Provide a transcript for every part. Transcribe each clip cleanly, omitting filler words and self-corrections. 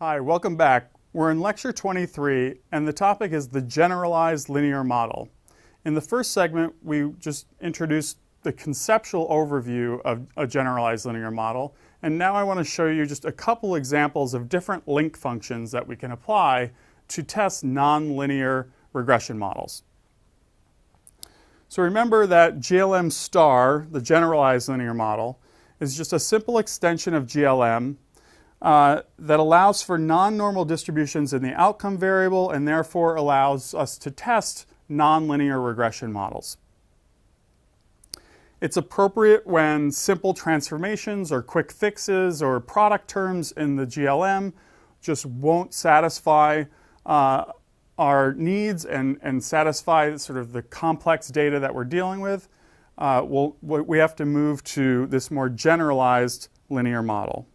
Hi, welcome back. We're in lecture 23 and the topic is the generalized linear model. In the first segment, we just introduced the conceptual overview of a generalized linear model, and now I want to show you just a couple examples of different link functions that we can apply to test nonlinear regression models. So remember that GLM star, the generalized linear model, is just a simple extension of GLM that allows for non-normal distributions in the outcome variable and therefore allows us to test nonlinear regression models. It's appropriate when simple transformations or quick fixes or product terms in the GLM just won't satisfy our needs and satisfy sort of the complex data that we're dealing with. We have to move to this more generalized linear model.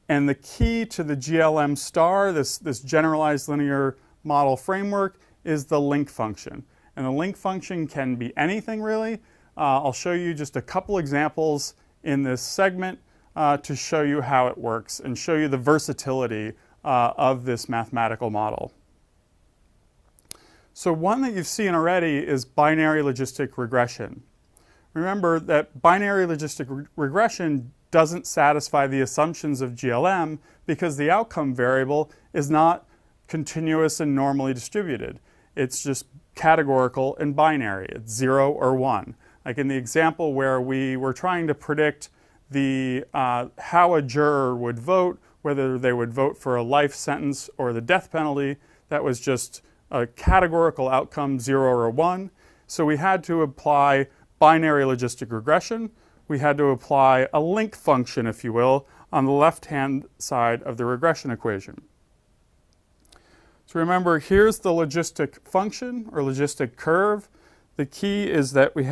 And the key to the GLM star, this generalized linear model framework, is the link function. And the link function can be anything really. I'll show you just a couple examples in this segment to show you how it works and show you the versatility of this mathematical model. So one that you've seen already is binary logistic regression. Remember that binary logistic regression doesn't satisfy the assumptions of GLM because the outcome variable is not continuous and normally distributed. It's just categorical and binary. It's 0 or 1. Like in the example where we were trying to predict how a juror would vote, whether they would vote for a life sentence or the death penalty, that was just a categorical outcome 0 or 1. So we had to apply binary logistic regression. We had to apply a link function, if you will, on the left-hand side of the regression equation. So remember, here's the logistic function or logistic curve. The key is that we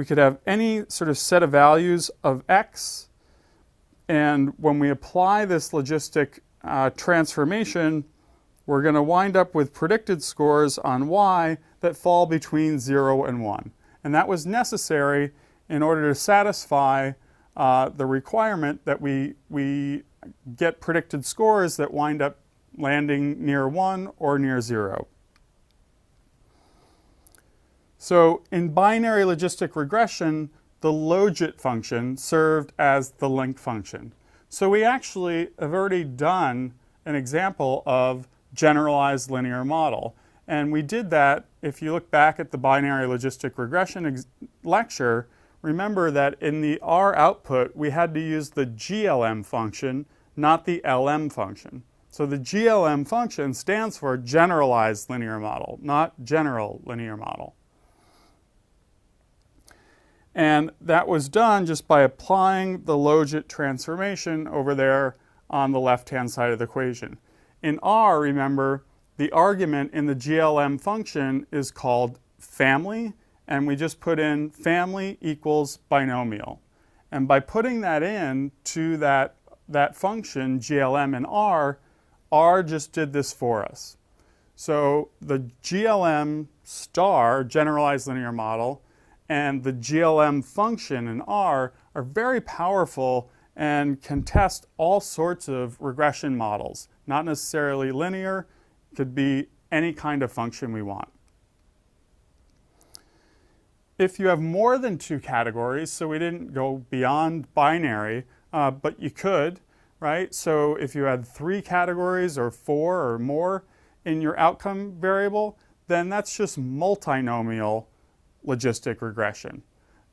could have any sort of set of values of x, and when we apply this logistic transformation, we're going to wind up with predicted scores on y that fall between 0 and 1. And that was necessary in order to satisfy the requirement that we get predicted scores that wind up landing near 1 or near 0. So in binary logistic regression, the logit function served as the link function. So we actually have already done an example of generalized linear model. And we did that, if you look back at the binary logistic regression lecture, remember that in the R output, we had to use the GLM function, not the LM function. So the GLM function stands for generalized linear model, not general linear model. And that was done just by applying the logit transformation over there on the left-hand side of the equation. In R, remember, the argument in the GLM function is called family, and we just put in family equals binomial. And by putting that in to that function, GLM in R just did this for us. So the GLM star, generalized linear model, and the GLM function in R are very powerful and can test all sorts of regression models. Not necessarily linear, could be any kind of function we want. If you have more than 2 categories, so we didn't go beyond binary, but you could, right? So if you had 3 categories or 4 or more in your outcome variable, then that's just multinomial logistic regression.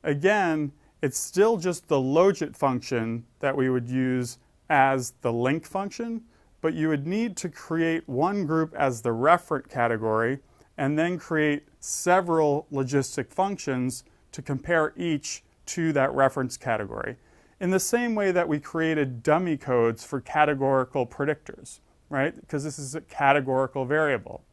Again, it's still just the logit function that we would use as the link function, but you would need to create one group as the referent category and then create several logistic functions to compare each to that reference category. In the same way that we created dummy codes for categorical predictors, right? Because this is a categorical variable.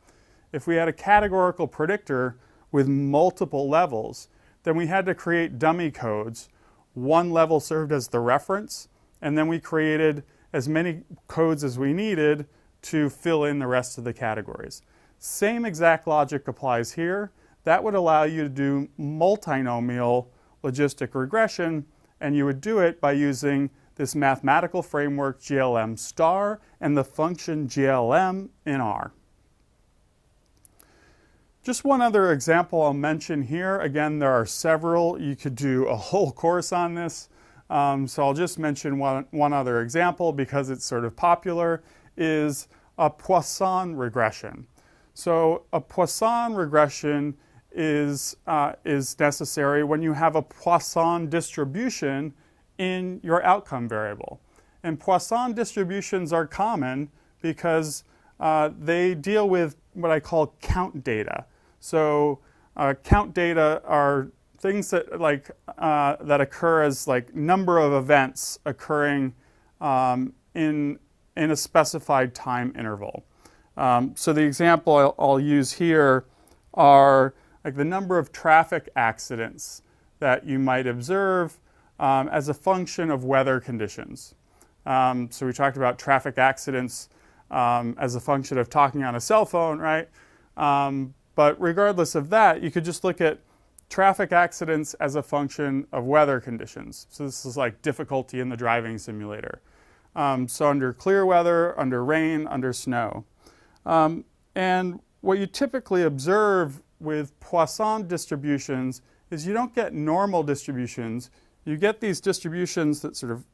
If we had a categorical predictor with multiple levels, then we had to create dummy codes. One level served as the reference, and then we created as many codes as we needed to fill in the rest of the categories. Same exact logic applies here. That would allow you to do multinomial logistic regression, and you would do it by using this mathematical framework GLM star and the function GLM in R. Just one other example I'll mention here. Again, there are several. You could do a whole course on this. So I'll just mention one other example because it's sort of popular, is a Poisson regression. So a Poisson regression is necessary when you have a Poisson distribution in your outcome variable. And Poisson distributions are common because they deal with what I call count data. So count data are things that that occur as like number of events occurring in a specified time interval. So the example I'll use here are like the number of traffic accidents that you might observe as a function of weather conditions. So we talked about traffic accidents as a function of talking on a cell phone, right? But regardless of that, you could just look at traffic accidents as a function of weather conditions. So this is like difficulty in the driving simulator. So under clear weather, under rain, under snow. And what you typically observe with Poisson distributions is you don't get normal distributions. You get these distributions that sort of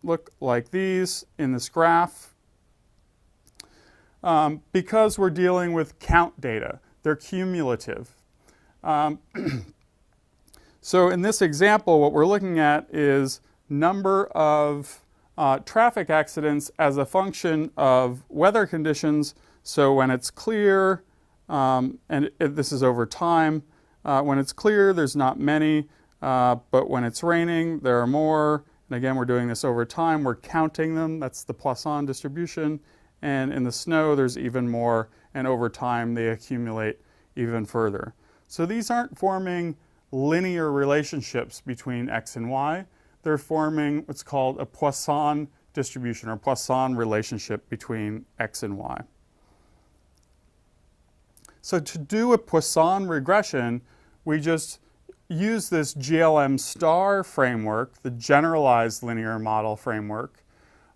look like these in this graph because we're dealing with count data. They're cumulative. So in this example, what we're looking at is number of traffic accidents as a function of weather conditions. So when it's clear, this is over time, when it's clear, there's not many, but when it's raining, there are more. And again, we're doing this over time. We're counting them. That's the Poisson distribution. And in the snow, there's even more. And over time, they accumulate even further. So these aren't forming linear relationships between x and y. They're forming what's called a Poisson distribution or Poisson relationship between x and y. So to do a Poisson regression, we just use this GLM star framework, the generalized linear model framework,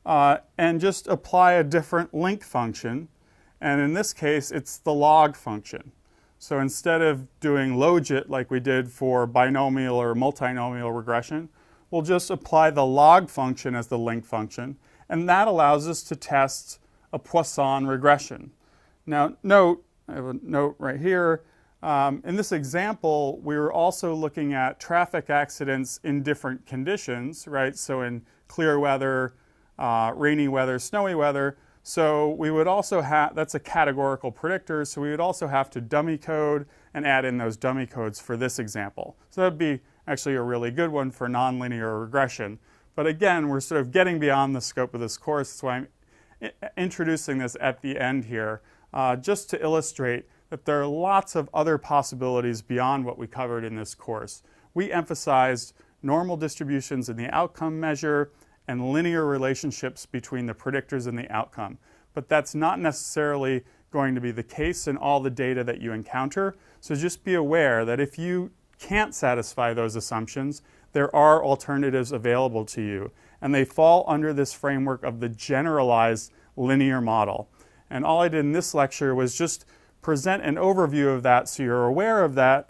and just apply a different link function. And in this case, it's the log function. So instead of doing logit like we did for binomial or multinomial regression, we'll just apply the log function as the link function. And that allows us to test a Poisson regression. Now, note, I have a note right here. In this example, we were also looking at traffic accidents in different conditions, right? So in clear weather, rainy weather, snowy weather. So we would also have, that's a categorical predictor, so we would also have to dummy code and add in those dummy codes for this example. So that would be actually a really good one for nonlinear regression. But again, we're sort of getting beyond the scope of this course. That's why I'm introducing this at the end here, just to illustrate that there are lots of other possibilities beyond what we covered in this course. We emphasized normal distributions in the outcome measure and linear relationships between the predictors and the outcome. But that's not necessarily going to be the case in all the data that you encounter. So just be aware that if you can't satisfy those assumptions, there are alternatives available to you. And they fall under this framework of the generalized linear model. And all I did in this lecture was just present an overview of that so you're aware of that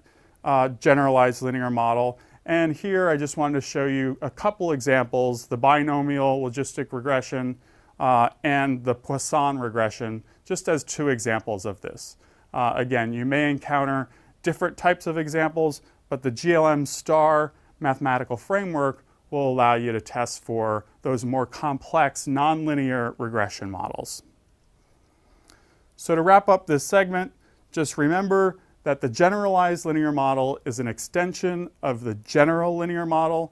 generalized linear model. And here I just wanted to show you a couple examples, the binomial logistic regression and the Poisson regression, just as two examples of this. Again, you may encounter different types of examples, but the GLM star mathematical framework will allow you to test for those more complex nonlinear regression models. So to wrap up this segment, just remember that the generalized linear model is an extension of the general linear model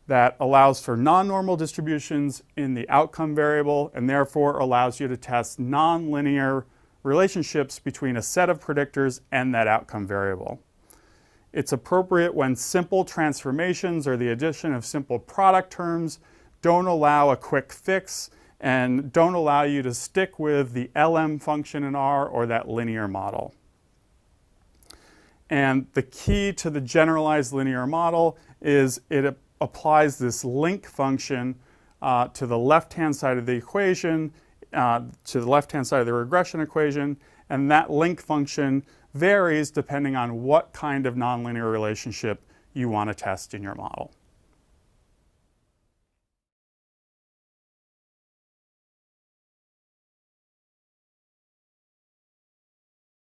that allows for non-normal distributions in the outcome variable and therefore allows you to test nonlinear relationships between a set of predictors and that outcome variable. It's appropriate when simple transformations or the addition of simple product terms don't allow a quick fix and don't allow you to stick with the LM function in R or that linear model. And the key to the generalized linear model is it applies this link function to the left-hand side of the equation, to the left-hand side of the regression equation, and that link function varies depending on what kind of nonlinear relationship you want to test in your model.